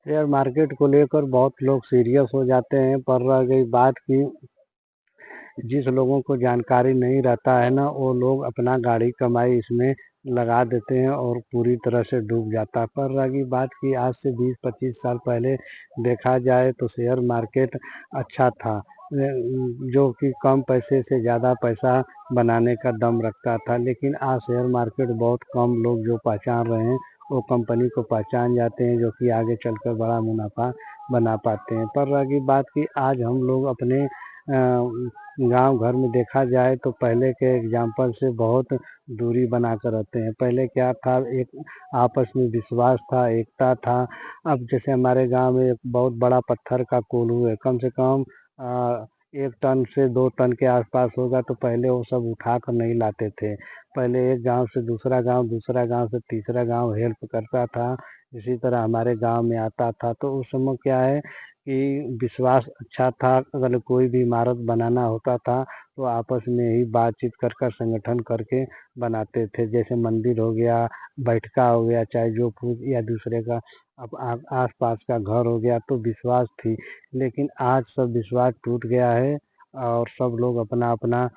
Share market को लेकर बहुत लोग सीरियस हो जाते हैं, पर रह गई बात कि जिस लोगों को जानकारी नहीं रहता है ना, वो लोग अपना गाढ़ी कमाई इसमें लगा देते हैं और पूरी तरह से डूब जाता है। पर रही बात कि आज से 20-25 साल पहले देखा जाए तो शेयर मार्केट अच्छा था, जो कि कम पैसे से ज़्यादा पैसा बनाने का दम रखता था। लेकिन आज शेयर मार्केट बहुत कम लोग जो पहचान रहे हैं, वो कंपनी को पहचान जाते हैं, जो कि आगे चलकर बड़ा मुनाफा बना पाते हैं। पर रही बात कि आज हम लोग अपने गांव घर में देखा जाए तो पहले के एग्जाम्पल से बहुत दूरी बनाकर रहते हैं। पहले क्या था, एक आपस में विश्वास था, एकता था। अब जैसे हमारे गांव में एक बहुत बड़ा पत्थर का कोल्हू है, कम से कम 1 टन से 2 टन के आसपास होगा, तो पहले वो सब उठा कर नहीं लाते थे। पहले एक गांव से दूसरा गांव, दूसरा गांव से तीसरा गांव हेल्प करता था, इसी तरह हमारे गांव में आता था। तो उस समय क्या है कि विश्वास अच्छा था। अगर कोई भी इमारत बनाना होता था तो आपस में ही बातचीत कर कर संगठन करके बनाते थे। जैसे मंदिर हो गया, बैठका हो गया, चाहे जो पूज या दूसरे का अब आस पास का घर हो गया, तो विश्वास थी। लेकिन आज सब विश्वास टूट गया है और सब लोग अपना अपना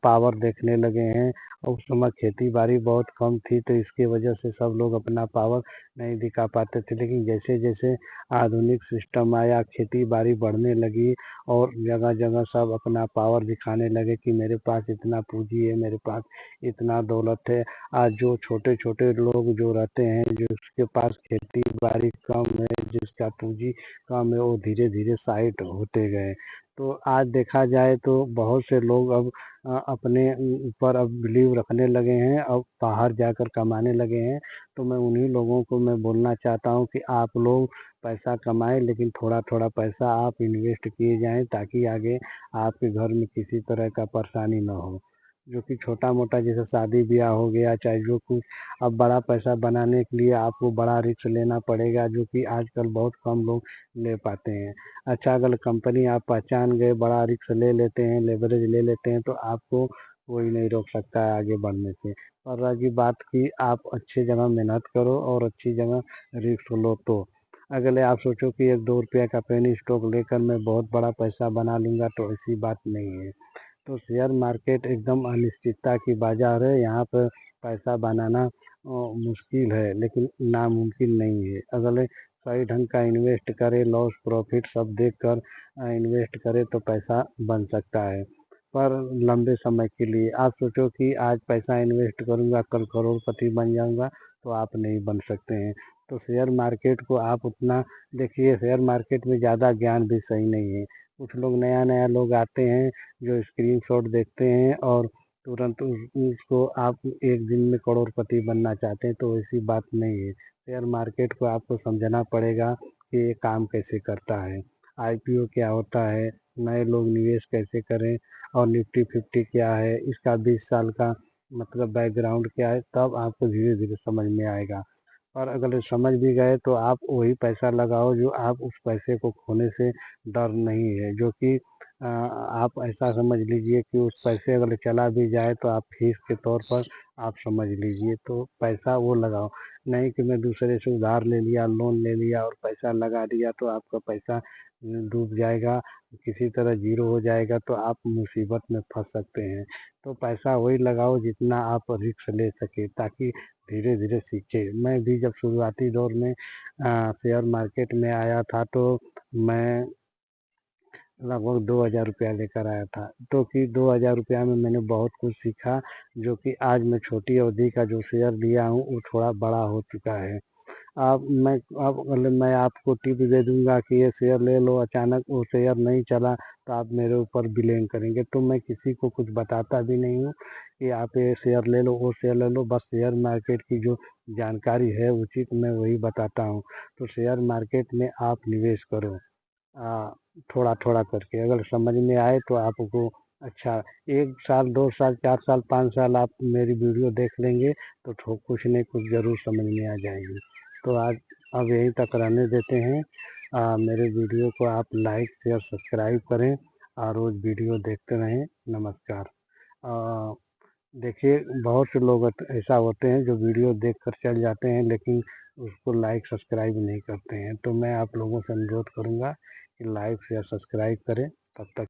पावर देखने लगे हैं। और उस समय खेती बाड़ी बहुत कम थी, तो इसकी वजह से सब लोग अपना पावर नहीं दिखा पाते थे। लेकिन जैसे जैसे आधुनिक सिस्टम आया, खेती बाड़ी बढ़ने लगी और जगह जगह सब अपना पावर दिखाने लगे कि मेरे पास इतना पूंजी है, मेरे पास इतना दौलत है। आज जो छोटे छोटे लोग जो रहते हैं, जिसके पास खेती बाड़ी कम है, जिसका पूंजी कम है, वो धीरे धीरे साइड होते गए। तो आज देखा जाए तो बहुत से लोग अब अपने ऊपर अब बिलीव रखने लगे हैं, अब बाहर जाकर कमाने लगे हैं। तो मैं उन्हीं लोगों को मैं बोलना चाहता हूँ कि आप लोग पैसा कमाएं, लेकिन थोड़ा थोड़ा पैसा आप इन्वेस्ट किए जाएं, ताकि आगे आपके घर में किसी तरह का परेशानी ना हो। जो कि छोटा मोटा जैसे शादी ब्याह हो गया, चाहे जो कुछ, अब बड़ा पैसा बनाने के लिए आपको बड़ा रिस्क लेना पड़ेगा, जो कि आजकल बहुत कम लोग ले पाते हैं। अच्छा, अगर कंपनी आप पहचान गए, बड़ा रिस्क ले लेते हैं, लेवरेज ले लेते हैं, तो आपको कोई नहीं रोक सकता है आगे बढ़ने से। और रही बात की आप अच्छी जगह मेहनत करो और अच्छी जगह रिस्क लो, तो अगले आप सोचो कि 1-2 रुपये का पेनी स्टॉक लेकर मैं बहुत बड़ा पैसा बना लूँगा, तो ऐसी बात नहीं है। तो शेयर मार्केट एकदम अनिश्चितता की बाजार है, यहाँ पर पैसा बनाना मुश्किल है, लेकिन नामुमकिन नहीं है। अगले सही ढंग का इन्वेस्ट करे, लॉस प्रॉफिट सब देख कर इन्वेस्ट करे, तो पैसा बन सकता है। पर लंबे समय के लिए आप सोचो कि आज पैसा इन्वेस्ट करूँगा, कल करोड़पति बन जाऊँगा, तो आप नहीं बन सकते हैं। तो शेयर मार्केट को आप उतना देखिए, शेयर मार्केट में ज़्यादा ज्ञान भी सही नहीं है। कुछ लोग नया नया लोग आते हैं, जो स्क्रीनशॉट देखते हैं और तुरंत उसको आप एक दिन में करोड़पति बनना चाहते हैं, तो ऐसी बात नहीं है। शेयर मार्केट को आपको समझना पड़ेगा कि ये काम कैसे करता है, आईपीओ क्या होता है, नए लोग निवेश कैसे करें, और निफ्टी फिफ्टी क्या है, इसका 20 साल का मतलब बैकग्राउंड क्या है, तब आपको धीरे धीरे समझ में आएगा। और अगर समझ भी गए तो आप वही पैसा लगाओ जो आप उस पैसे को खोने से डर नहीं है। जो कि आप ऐसा समझ लीजिए कि उस पैसे अगर चला भी जाए तो आप फीस के तौर पर आप समझ लीजिए, तो पैसा वो लगाओ। नहीं कि मैं दूसरे से उधार ले लिया, लोन ले लिया और पैसा लगा दिया, तो आपका पैसा डूब जाएगा, किसी तरह जीरो हो जाएगा, तो आप मुसीबत में फंस सकते हैं। तो पैसा वही लगाओ जितना आप रिस्क ले सके, ताकि धीरे धीरे सीखे। मैं भी जब शुरुआती दौर में शेयर मार्केट में आया था, तो मैं लगभग 2,000 रुपया लेकर आया था, तो कि 2,000 रुपया में मैंने बहुत कुछ सीखा। जो कि आज मैं छोटी अवधि का जो शेयर लिया हूँ, वो थोड़ा बड़ा हो चुका है। मैं अब मतलब मैं आपको टिप दे दूंगा कि ये शेयर ले लो, अचानक वो शेयर नहीं चला तो आप मेरे ऊपर ब्लेम करेंगे। तो मैं किसी को कुछ बताता भी नहीं हूँ कि आप ये शेयर ले लो, वो शेयर ले लो। बस शेयर मार्केट की जो जानकारी है उचित मैं वही बताता हूँ। तो शेयर मार्केट में आप निवेश करो, आ, थोड़ा थोड़ा करके। अगर समझ में आए तो आपको अच्छा, 1 साल 2 साल 4 साल 5 साल आप मेरी वीडियो देख लेंगे तो कुछ नहीं कुछ ज़रूर समझ में आ जाएगी। तो आज अब यहीं तक रहने देते हैं। मेरे वीडियो को आप लाइक शेयर सब्सक्राइब करें और रोज़ वीडियो देखते रहें। नमस्कार। आ, देखिए, बहुत से लोग ऐसा होते हैं जो वीडियो देख कर चल जाते हैं, लेकिन उसको लाइक सब्सक्राइब नहीं करते हैं। तो मैं आप लोगों से अनुरोध करूँगा कि लाइक शेयर सब्सक्राइब करें। तब तक